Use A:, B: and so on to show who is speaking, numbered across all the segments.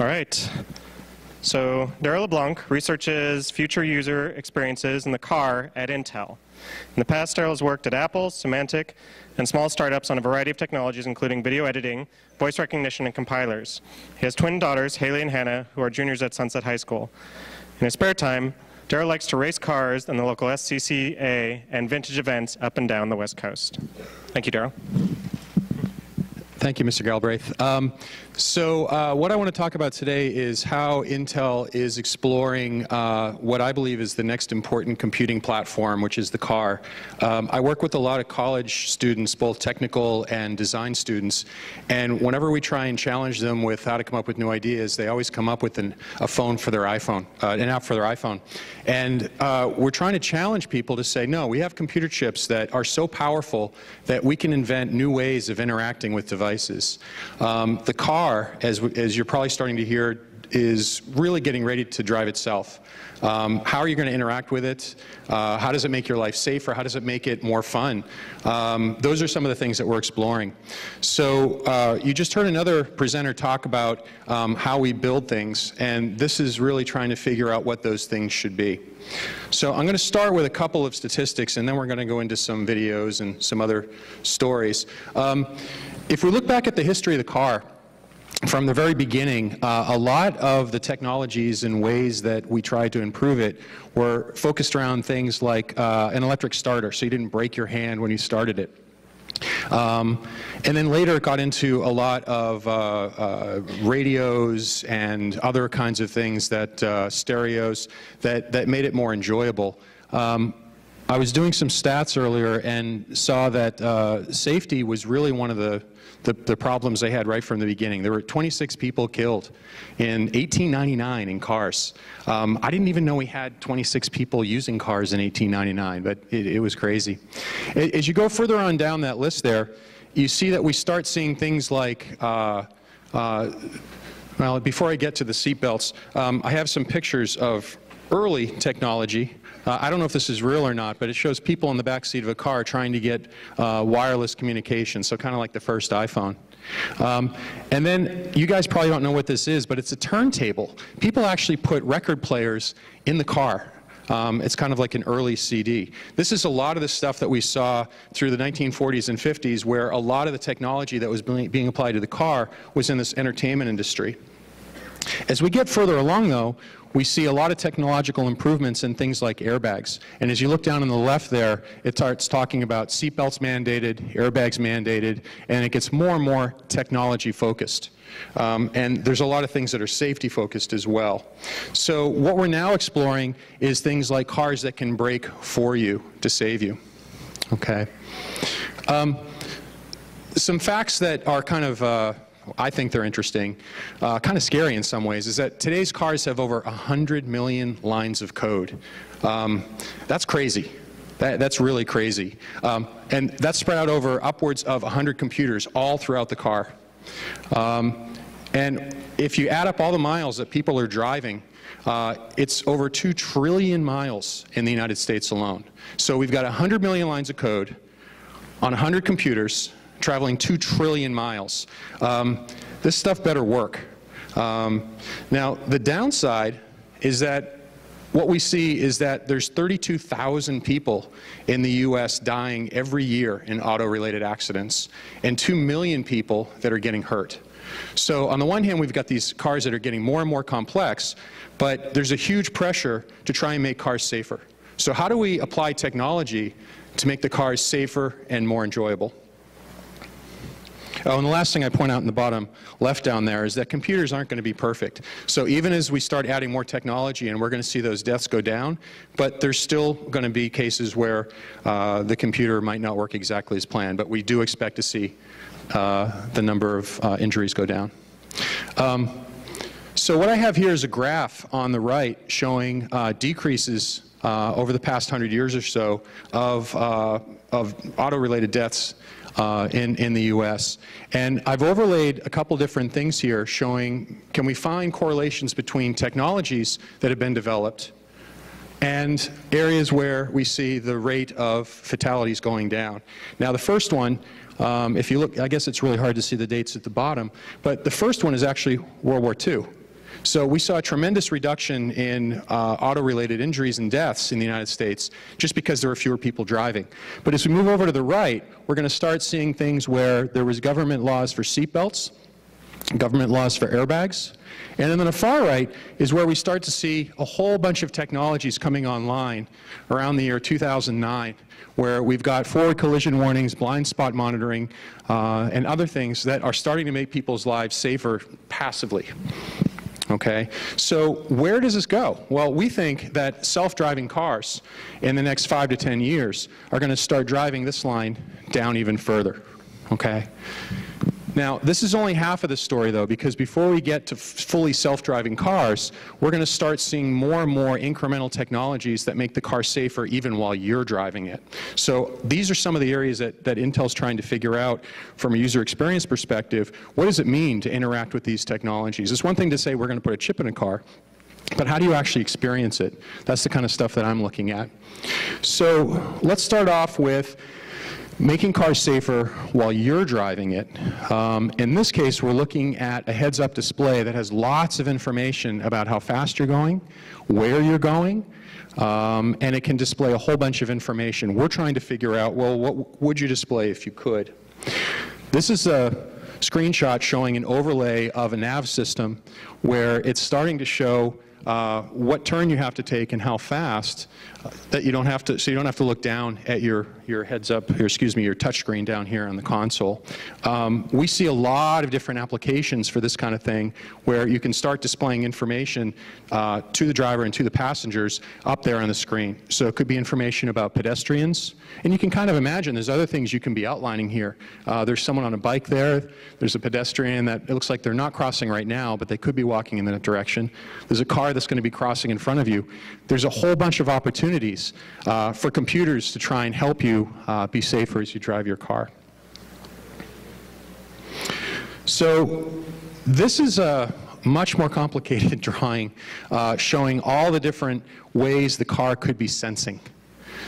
A: All right. So Darrell LeBlanc researches future user experiences in the car at Intel. In the past, Darrell has worked at Apple, Symantec, and small startups on a variety of technologies, including video editing, voice recognition, and compilers. He has twin daughters, Haley and Hannah, who are juniors at Sunset High School. In his spare time, Darrell likes to race cars in the local SCCA and vintage events up and down the West Coast. Thank you, Darrell.
B: Thank you, Mr. Galbraith. What I want to talk about today is how Intel is exploring what I believe is the next important computing platform, which is the car. I work with a lot of college students, both technical and design students, and whenever we try and challenge them with how to come up with new ideas, they always come up with a phone for their iPhone, an app for their iPhone. And we're trying to challenge people to say, no, we have computer chips that are so powerful that we can invent new ways of interacting with devices. The car, as you're probably starting to hear, is really getting ready to drive itself. How are you going to interact with it? How does it make your life safer? How does it make it more fun? Those are some of the things that we're exploring. So you just heard another presenter talk about how we build things, and this is really trying to figure out what those things should be. So I'm going to start with a couple of statistics, and then we're going to go into some videos and some other stories. If we look back at the history of the car, from the very beginning, a lot of the technologies and ways that we tried to improve it were focused around things like an electric starter, so you didn't break your hand when you started it. And then later it got into a lot of radios and other kinds of things, that stereos, that made it more enjoyable. I was doing some stats earlier and saw that safety was really one of the problems they had right from the beginning. There were 26 people killed in 1899 in cars. I didn't even know we had 26 people using cars in 1899, but it was crazy. As you go further on down that list there, you see that we start seeing things like, well, before I get to the seatbelts, I have some pictures of early technology. I don't know if this is real or not, but it shows people in the back seat of a car trying to get wireless communication, so kind of like the first iPhone. And then you guys probably don't know what this is, but it's a turntable. People actually put record players in the car. It's kind of like an early CD. This is a lot of the stuff that we saw through the 1940s and 50s, where a lot of the technology that was being applied to the car was in this entertainment industry. As we get further along, though, we see a lot of technological improvements in things like airbags. And as you look down on the left there, it starts talking about seatbelts mandated, airbags mandated, and it gets more and more technology focused. And there's a lot of things that are safety focused as well. So what we're now exploring is things like cars that can brake for you to save you. Okay. Some facts that are kind of I think they're interesting, kind of scary in some ways, is that today's cars have over 100 million lines of code. That's crazy. That's really crazy. And that's spread out over upwards of 100 computers all throughout the car. And if you add up all the miles that people are driving, it's over 2 trillion miles in the United States alone. So we've got 100 million lines of code on 100 computers, traveling 2 trillion miles. This stuff better work. Now, the downside is that what we see is that there's 32,000 people in the US dying every year in auto-related accidents, and 2 million people that are getting hurt. So on the one hand, we've got these cars that are getting more and more complex, but there's a huge pressure to try and make cars safer. So how do we apply technology to make the cars safer and more enjoyable? Oh, and the last thing I point out in the bottom left down there is that computers aren't going to be perfect. So even as we start adding more technology, and we're going to see those deaths go down, but there's still going to be cases where the computer might not work exactly as planned, but we do expect to see the number of injuries go down. So what I have here is a graph on the right showing decreases over the past 100 years or so of auto-related deaths in the US. And I've overlaid a couple different things here showing, can we find correlations between technologies that have been developed and areas where we see the rate of fatalities going down. Now the first one, if you look, I guess it's really hard to see the dates at the bottom, but the first one is actually World War II. So we saw a tremendous reduction in auto-related injuries and deaths in the United States just because there were fewer people driving. But as we move over to the right, we're going to start seeing things where there was government laws for seatbelts, government laws for airbags. And then on the far right is where we start to see a whole bunch of technologies coming online around the year 2009, where we've got forward collision warnings, blind spot monitoring, and other things that are starting to make people's lives safer passively. Okay, so where does this go? Well, we think that self-driving cars in the next 5 to 10 years are going to start driving this line down even further. Okay. Now, this is only half of the story, though, because before we get to fully self-driving cars, we're going to start seeing more and more incremental technologies that make the car safer even while you're driving it. So these are some of the areas that Intel's trying to figure out from a user experience perspective. What does it mean to interact with these technologies? It's one thing to say we're going to put a chip in a car, but how do you actually experience it? That's the kind of stuff that I'm looking at. So let's start off with making cars safer while you're driving it. In this case, we're looking at a heads-up display that has lots of information about how fast you're going, where you're going, and it can display a whole bunch of information. We're trying to figure out, well, what would you display if you could? This is a screenshot showing an overlay of a nav system where it's starting to show what turn you have to take and how fast, that you don't have to, so you don't have to look down at your heads up, your touchscreen down here on the console. We see a lot of different applications for this kind of thing where you can start displaying information to the driver and to the passengers up there on the screen. So it could be information about pedestrians, and you can kind of imagine there's other things you can be outlining here. There's someone on a bike there, there's a pedestrian that it looks like they're not crossing right now, but they could be walking in that direction. There's a car that's going to be crossing in front of you. There's a whole bunch of opportunities for computers to try and help you be safer as you drive your car. So this is a much more complicated drawing showing all the different ways the car could be sensing.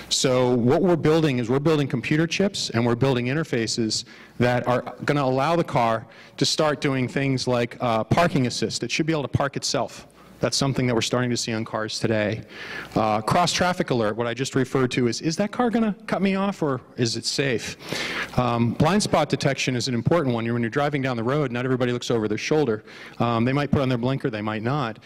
B: So what we're building is we're building computer chips and we're building interfaces that are going to allow the car to start doing things like parking assist. It should be able to park itself. That's something that we're starting to see on cars today. Cross-traffic alert, what I just referred to is that car going to cut me off or is it safe? Blind spot detection is an important one. When you're driving down the road, not everybody looks over their shoulder. They might put on their blinker, they might not.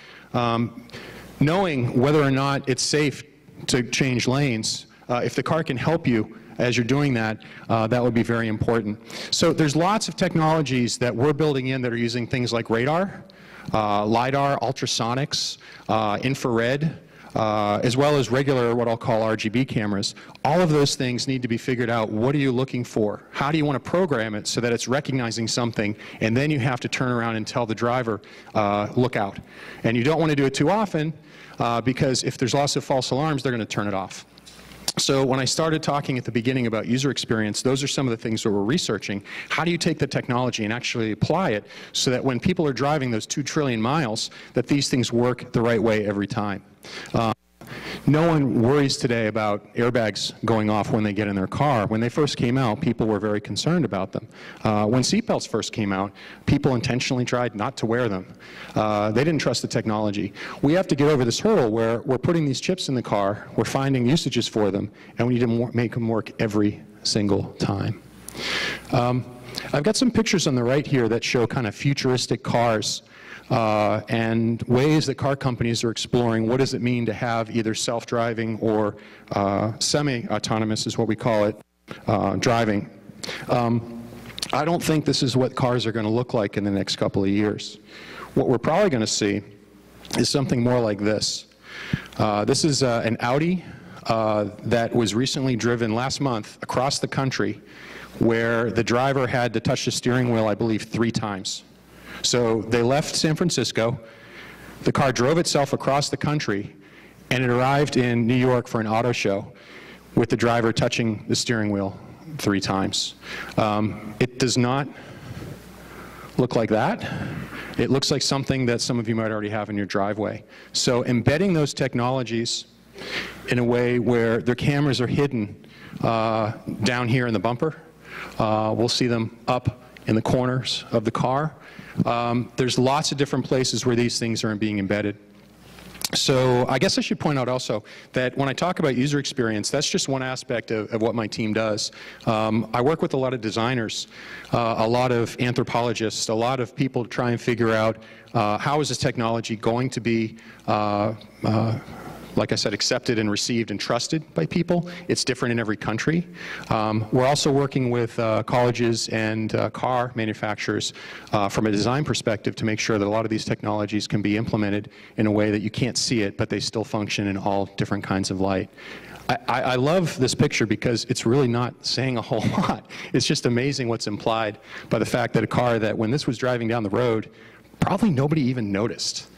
B: Knowing whether or not it's safe to change lanes, if the car can help you as you're doing that, that would be very important. So there's lots of technologies that we're building in that are using things like radar, LiDAR, ultrasonics, infrared, as well as regular, what I'll call RGB cameras. All of those things need to be figured out. What are you looking for? How do you want to program it so that it's recognizing something, and then you have to turn around and tell the driver, look out. And you don't want to do it too often, because if there's lots of false alarms, they're going to turn it off. So when I started talking at the beginning about user experience, those are some of the things that we're researching. How do you take the technology and actually apply it so that when people are driving those 2 trillion miles, that these things work the right way every time? No one worries today about airbags going off when they get in their car. When they first came out, people were very concerned about them. When seatbelts first came out, people intentionally tried not to wear them. They didn't trust the technology. We have to get over this hurdle where we're putting these chips in the car, we're finding usages for them, and we need to make them work every single time. I've got some pictures on the right here that show kind of futuristic cars. And ways that car companies are exploring what does it mean to have either self-driving or semi-autonomous is what we call it, driving. I don't think this is what cars are going to look like in the next couple of years. What we're probably going to see is something more like this. This is an Audi that was recently driven last month across the country where the driver had to touch the steering wheel, I believe, 3 times. So they left San Francisco, the car drove itself across the country, and it arrived in New York for an auto show with the driver touching the steering wheel 3 times. It does not look like that. It looks like something that some of you might already have in your driveway. So embedding those technologies in a way where their cameras are hidden down here in the bumper, we'll see them up in the corners of the car. There's lots of different places where these things are being embedded. So I guess I should point out also that when I talk about user experience, that's just one aspect of what my team does. I work with a lot of designers, a lot of anthropologists, a lot of people to try and figure out how is this technology going to be like I said, accepted and received and trusted by people. It's different in every country. We're also working with colleges and car manufacturers from a design perspective to make sure that a lot of these technologies can be implemented in a way that you can't see it, but they still function in all different kinds of light. I love this picture because it's really not saying a whole lot. It's just amazing what's implied by the fact that a car that when this was driving down the road, probably nobody even noticed.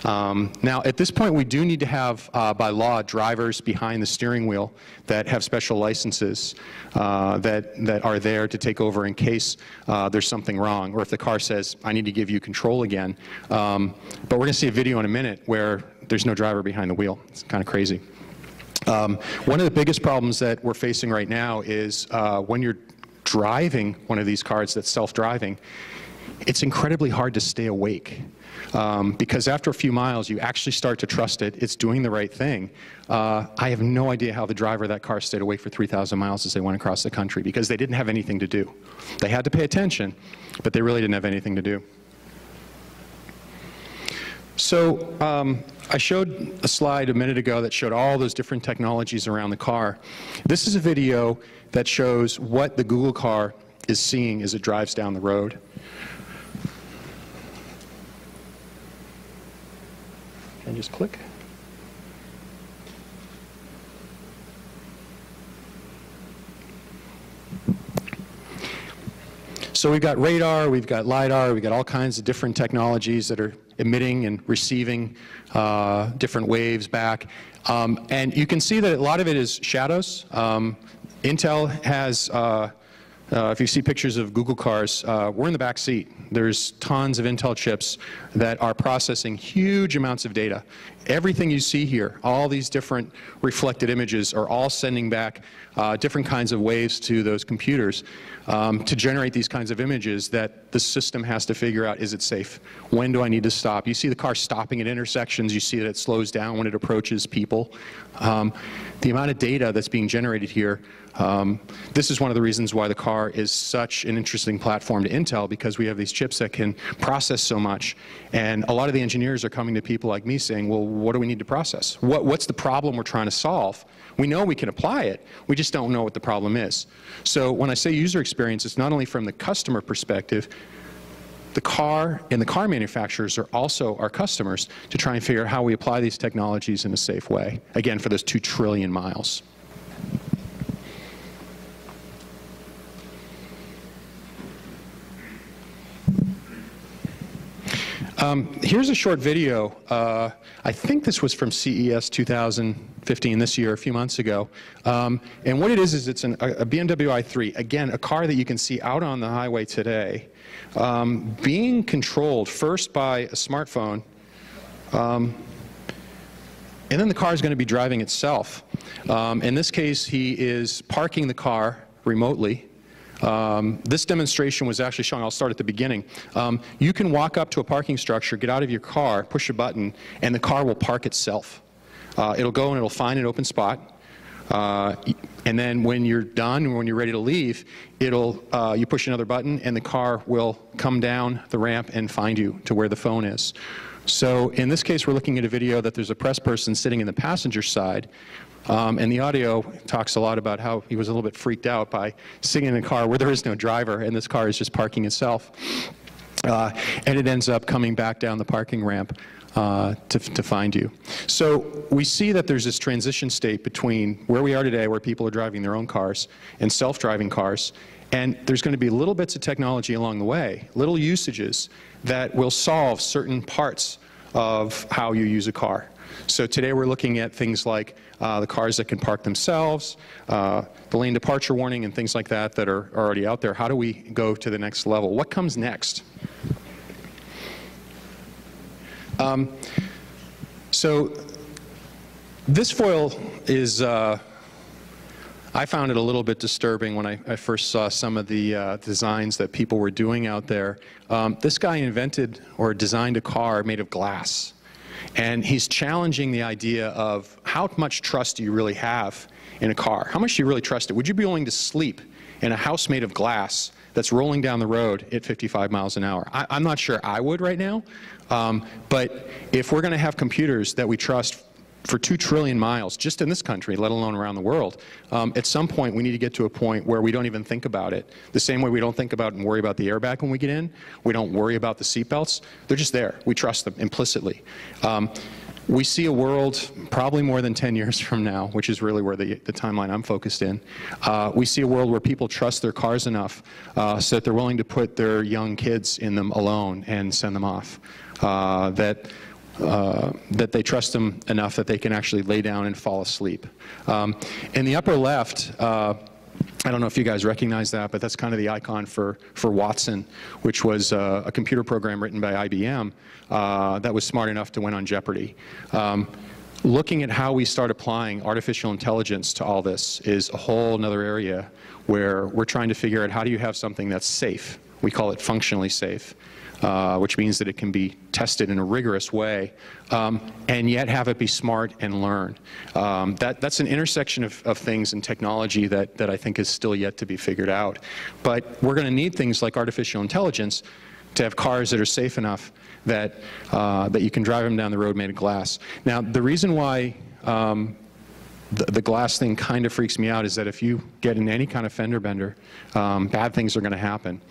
B: Now, at this point, we do need to have, by law, drivers behind the steering wheel that have special licenses that are there to take over in case there's something wrong, or if the car says, I need to give you control again. But we're going to see a video in a minute where there's no driver behind the wheel. It's kind of crazy. One of the biggest problems that we're facing right now is when you're driving one of these cars that's self-driving, it's incredibly hard to stay awake. Because after a few miles, you actually start to trust it. It's doing the right thing. I have no idea how the driver of that car stayed awake for 3,000 miles as they went across the country, because they didn't have anything to do. They had to pay attention, but they really didn't have anything to do. So I showed a slide a minute ago that showed all those different technologies around the car. This is a video that shows what the Google car is seeing as it drives down the road. And just click. So we've got radar, we've got LiDAR, we've got all kinds of different technologies that are emitting and receiving different waves back. And you can see that a lot of it is shadows. Intel has, if you see pictures of Google cars, we're in the back seat. There's tons of Intel chips that are processing huge amounts of data. Everything you see here, all these different reflected images are all sending back different kinds of waves to those computers to generate these kinds of images that the system has to figure out, is it safe? When do I need to stop? You see the car stopping at intersections. You see that it slows down when it approaches people. The amount of data that's being generated here, this is one of the reasons why the car is such an interesting platform to Intel, because we have these chips that can process so much. And a lot of the engineers are coming to people like me saying, well, what do we need to process? What's the problem we're trying to solve? We know we can apply it, we just don't know what the problem is. So when I say user experience, it's not only from the customer perspective, the car and the car manufacturers are also our customers to try and figure out how we apply these technologies in a safe way, again, for those 2 trillion miles. Here's a short video. I think this was from CES 2015, this year, a few months ago. And what it is it's a BMW i3, again, a car that you can see out on the highway today, being controlled first by a smartphone, and then the car is going to be driving itself. In this case, he is parking the car remotely. This demonstration was actually showing, I'll start at the beginning. You can walk up to a parking structure, get out of your car, push a button, and the car will park itself. It'll go and it'll find an open spot. And then when you're done, when you're ready to leave, you push another button and the car will come down the ramp and find you to where the phone is. So in this case, we're looking at a video that there's a press person sitting in the passenger side. And the audio talks a lot about how he was a little bit freaked out by sitting in a car where there is no driver and this car is just parking itself. And it ends up coming back down the parking ramp to find you. So we see that there's this transition state between where we are today, where people are driving their own cars, and self-driving cars. And there's going to be little bits of technology along the way, little usages that will solve certain parts of how you use a car. So today we're looking at things like the cars that can park themselves, the lane departure warning and things like that that are already out there. How do we go to the next level? What comes next? So this foil is I found it a little bit disturbing when I first saw some of the designs that people were doing out there. This guy invented or designed a car made of glass. And he's challenging the idea of how much trust do you really have in a car? How much do you really trust it? Would you be willing to sleep in a house made of glass that's rolling down the road at 55 miles an hour? I'm not sure I would right now. But if we're going to have computers that we trust for 2 trillion miles, just in this country, let alone around the world, at some point we need to get to a point where we don't even think about it. The same way we don't think about and worry about the airbag when we get in, we don't worry about the seatbelts. They're just there. We trust them implicitly. We see a world probably more than 10 years from now, which is really where the timeline I'm focused in. We see a world where people trust their cars enough so that they're willing to put their young kids in them alone and send them off. That they trust them enough that they can actually lay down and fall asleep. In the upper left, I don't know if you guys recognize that, but that's kind of the icon for Watson, which was a computer program written by IBM that was smart enough to win on Jeopardy. Looking at how we start applying artificial intelligence to all this is a whole other area where we're trying to figure out how do you have something that's safe. We call it functionally safe. Which means that it can be tested in a rigorous way, and yet have it be smart and learn. That's an intersection of things in technology that I think is still yet to be figured out. But we're going to need things like artificial intelligence to have cars that are safe enough that you can drive them down the road made of glass. Now, the reason why the glass thing kind of freaks me out is that if you get in any kind of fender bender, bad things are going to happen.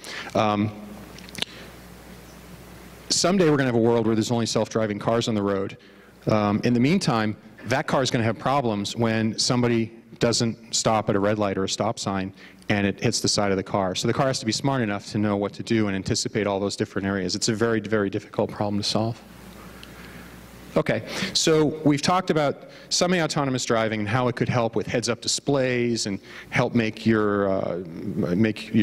B: Someday we're going to have a world where there's only self-driving cars on the road. In the meantime, that car is going to have problems when somebody doesn't stop at a red light or a stop sign and it hits the side of the car. So the car has to be smart enough to know what to do and anticipate all those different areas. It's a very, very difficult problem to solve. Okay, so we've talked about semi-autonomous driving and how it could help with heads-up displays and help make your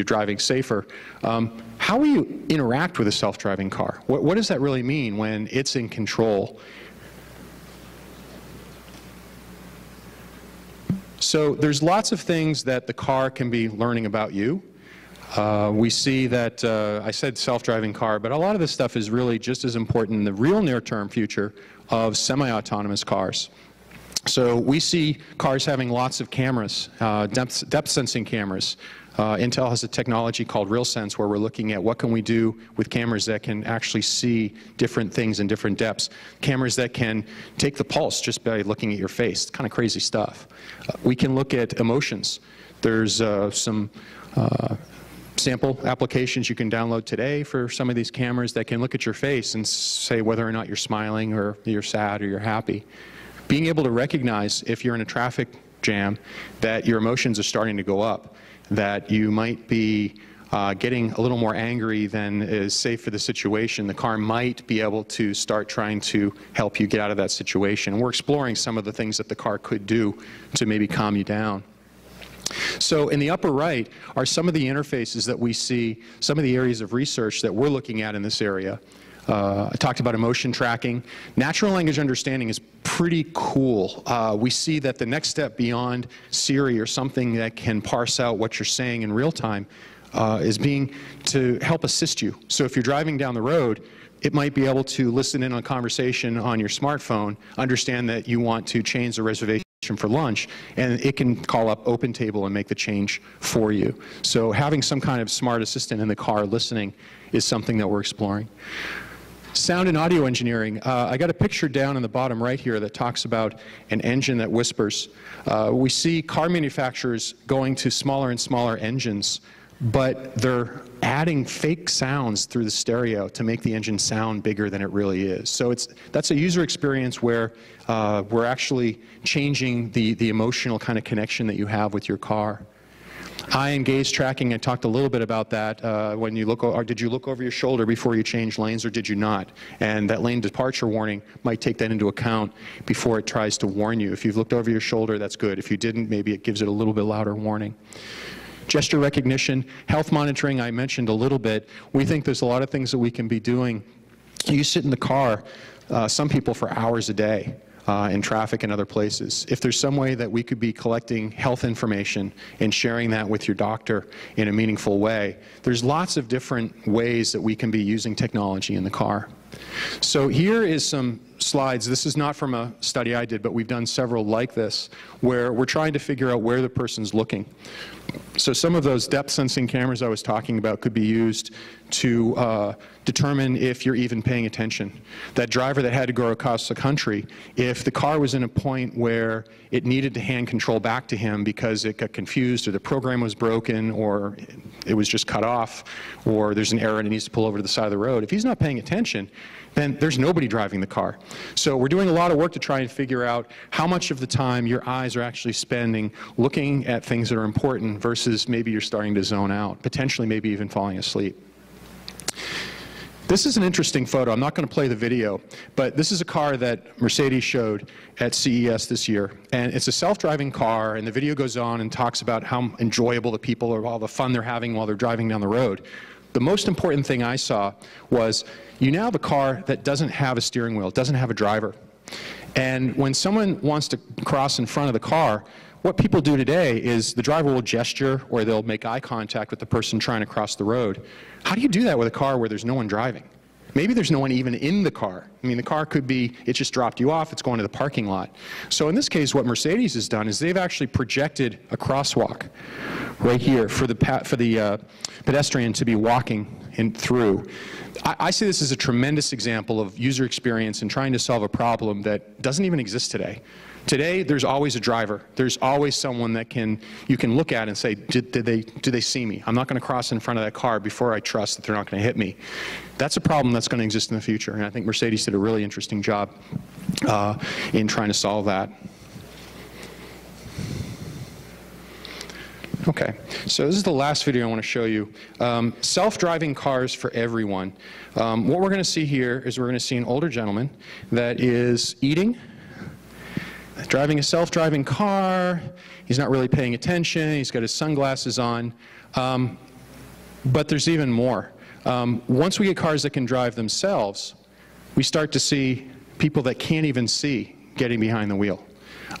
B: driving safer. How will you interact with a self-driving car? What does that really mean when it's in control? So there's lots of things that the car can be learning about you. We see that, I said self-driving car, but a lot of this stuff is really just as important in the real near-term future of semi-autonomous cars. So we see cars having lots of cameras, depth sensing cameras. Intel has a technology called RealSense where we're looking at what can we do with cameras that can actually see different things in different depths. Cameras that can take the pulse just by looking at your face. It's kind of crazy stuff. We can look at emotions. There's some sample applications you can download today for some of these cameras that can look at your face and say whether or not you're smiling or you're sad or you're happy. Being able to recognize if you're in a traffic jam that your emotions are starting to go up, that you might be getting a little more angry than is safe for the situation, the car might be able to start trying to help you get out of that situation. We're exploring some of the things that the car could do to maybe calm you down. So in the upper right are some of the interfaces that we see, some of the areas of research that we're looking at in this area. I talked about emotion tracking. Natural language understanding is pretty cool. We see that the next step beyond Siri or something that can parse out what you're saying in real time is being to help assist you. So if you're driving down the road, it might be able to listen in on a conversation on your smartphone, understand that you want to change the reservation for lunch, and it can call up OpenTable and make the change for you. So having some kind of smart assistant in the car listening is something that we're exploring. Sound and audio engineering. I got a picture down in the bottom right here that talks about an engine that whispers. We see car manufacturers going to smaller and smaller engines, but they're adding fake sounds through the stereo to make the engine sound bigger than it really is. So that's a user experience where we're actually changing the emotional kind of connection that you have with your car. Eye and gaze tracking, I talked a little bit about that. When you look, or did you look over your shoulder before you changed lanes, or did you not? And that lane departure warning might take that into account before it tries to warn you. If you've looked over your shoulder, that's good. If you didn't, maybe it gives it a little bit louder warning. Gesture recognition, health monitoring, I mentioned a little bit. We think there's a lot of things that we can be doing. You sit in the car, some people for hours a day. in traffic and other places. If there's some way that we could be collecting health information and sharing that with your doctor in a meaningful way, there's lots of different ways that we can be using technology in the car. So here is some slides. This is not from a study I did, but we've done several like this, where we're trying to figure out where the person's looking. So some of those depth sensing cameras I was talking about could be used to determine if you're even paying attention. That driver that had to go across the country, if the car was in a point where it needed to hand control back to him because it got confused or the program was broken or it was just cut off or there's an error and it needs to pull over to the side of the road, if he's not paying attention, then there's nobody driving the car. So we're doing a lot of work to try and figure out how much of the time your eyes are actually spending looking at things that are important versus maybe you're starting to zone out, potentially maybe even falling asleep. This is an interesting photo. I'm not going to play the video, but this is a car that Mercedes showed at CES this year. And it's a self-driving car, and the video goes on and talks about how enjoyable the people are, all the fun they're having while they're driving down the road. The most important thing I saw was you now have a car that doesn't have a steering wheel, doesn't have a driver. And when someone wants to cross in front of the car, what people do today is the driver will gesture or they'll make eye contact with the person trying to cross the road. How do you do that with a car where there's no one driving? Maybe there's no one even in the car. I mean, the car could be, it just dropped you off, it's going to the parking lot. So in this case, what Mercedes has done is they've actually projected a crosswalk right here for the pedestrian to be walking through. I see this as a tremendous example of user experience and trying to solve a problem that doesn't even exist today. Today, there's always a driver. There's always someone that you can look at and say, do they see me? I'm not going to cross in front of that car before I trust that they're not going to hit me. That's a problem that's going to exist in the future, and I think Mercedes did a really interesting job in trying to solve that. Okay, so this is the last video I want to show you. Self-driving cars for everyone. What we're going to see here is we're going to see an older gentleman that is eating, driving a self-driving car. He's not really paying attention. He's got his sunglasses on. But there's even more. Once we get cars that can drive themselves, we start to see people that can't even see getting behind the wheel.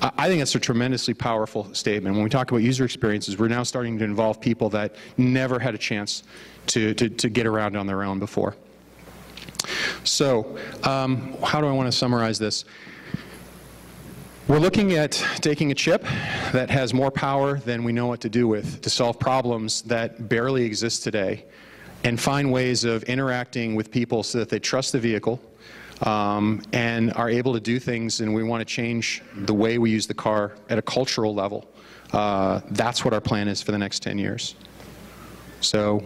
B: I think that's a tremendously powerful statement. When we talk about user experiences, we're now starting to involve people that never had a chance to get around on their own before. So, how do I want to summarize this? We're looking at taking a chip that has more power than we know what to do with to solve problems that barely exist today and find ways of interacting with people so that they trust the vehicle and are able to do things, and we want to change the way we use the car at a cultural level. That's what our plan is for the next 10 years. So,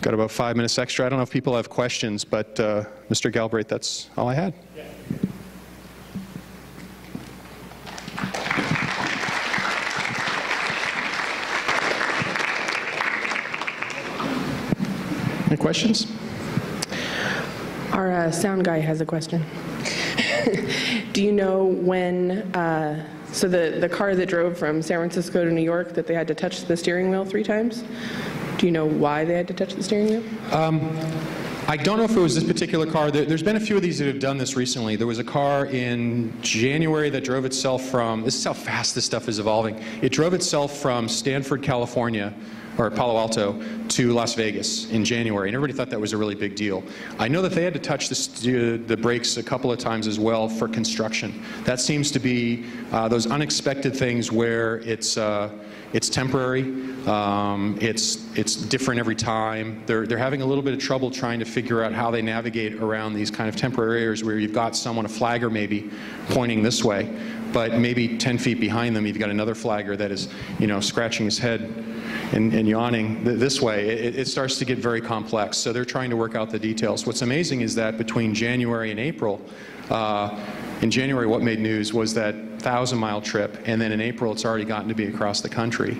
B: got about 5 minutes extra. I don't know if people have questions, but Mr. Galbraith, that's all I had. Yeah. Any questions?
C: Our sound guy has a question. Do you know when, so the car that drove from San Francisco to New York, that they had to touch the steering wheel 3 times? Do you know why they had to touch the steering wheel?
B: I don't know if it was this particular car. There's been a few of these that have done this recently. There was a car in January that drove itself from, this is how fast this stuff is evolving. It drove itself from Stanford, California, or Palo Alto, to Las Vegas in January, and everybody thought that was a really big deal. I know that they had to touch the brakes a couple of times as well for construction. That seems to be those unexpected things where it's temporary, it's different every time. They're having a little bit of trouble trying to figure out how they navigate around these kind of temporary areas where you've got someone, a flagger maybe, pointing this way, but maybe 10 feet behind them you've got another flagger that is, scratching his head and yawning this way. It starts to get very complex, so they're trying to work out the details. What's amazing is that between January and April, in January what made news was that 1,000-mile trip, and then in April it's already gotten to be across the country.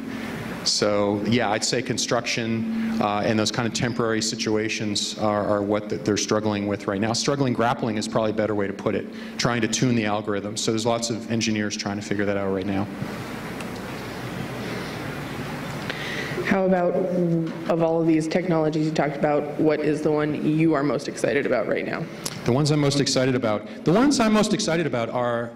B: So yeah, I'd say construction and those kind of temporary situations are what they're struggling with right now. Grappling is probably a better way to put it, trying to tune the algorithm. So there's lots of engineers trying to figure that out right now.
C: How about, of all of these technologies you talked about, what is the one you are most excited about right now?
B: The ones I'm most excited about are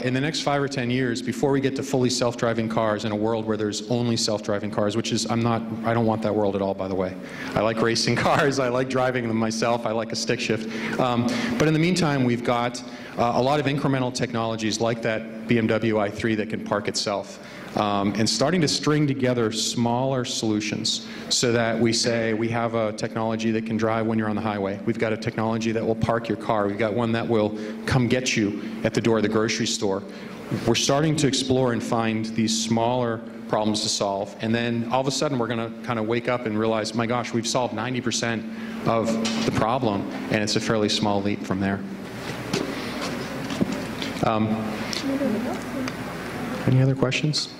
B: in the next 5 or 10 years, before we get to fully self-driving cars in a world where there's only self-driving cars, which is, I don't want that world at all, by the way. I like racing cars, I like driving them myself, I like a stick shift. But in the meantime, we've got a lot of incremental technologies like that BMW i3 that can park itself. And starting to string together smaller solutions so that we say we have a technology that can drive when you're on the highway. We've got a technology that will park your car. We've got one that will come get you at the door of the grocery store. We're starting to explore and find these smaller problems to solve. And then all of a sudden we're going to kind of wake up and realize, my gosh, we've solved 90% of the problem, and it's a fairly small leap from there. Any other questions?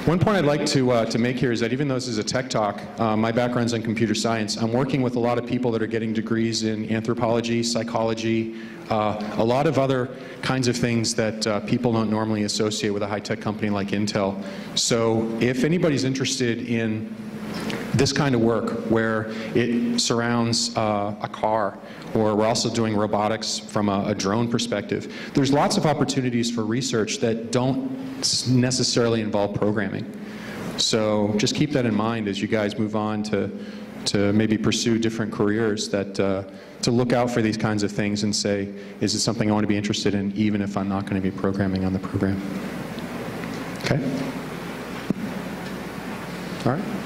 B: One point I'd like to make here is that even though this is a tech talk, my background's in computer science. I'm working with a lot of people that are getting degrees in anthropology, psychology, a lot of other kinds of things that people don't normally associate with a high-tech company like Intel. So if anybody's interested in this kind of work where it surrounds a car, or we're also doing robotics from a drone perspective, there's lots of opportunities for research that don't necessarily involve programming. So just keep that in mind as you guys move on to maybe pursue different careers, that to look out for these kinds of things and say, is it something I want to be interested in even if I'm not going to be programming on the program? Okay? All right.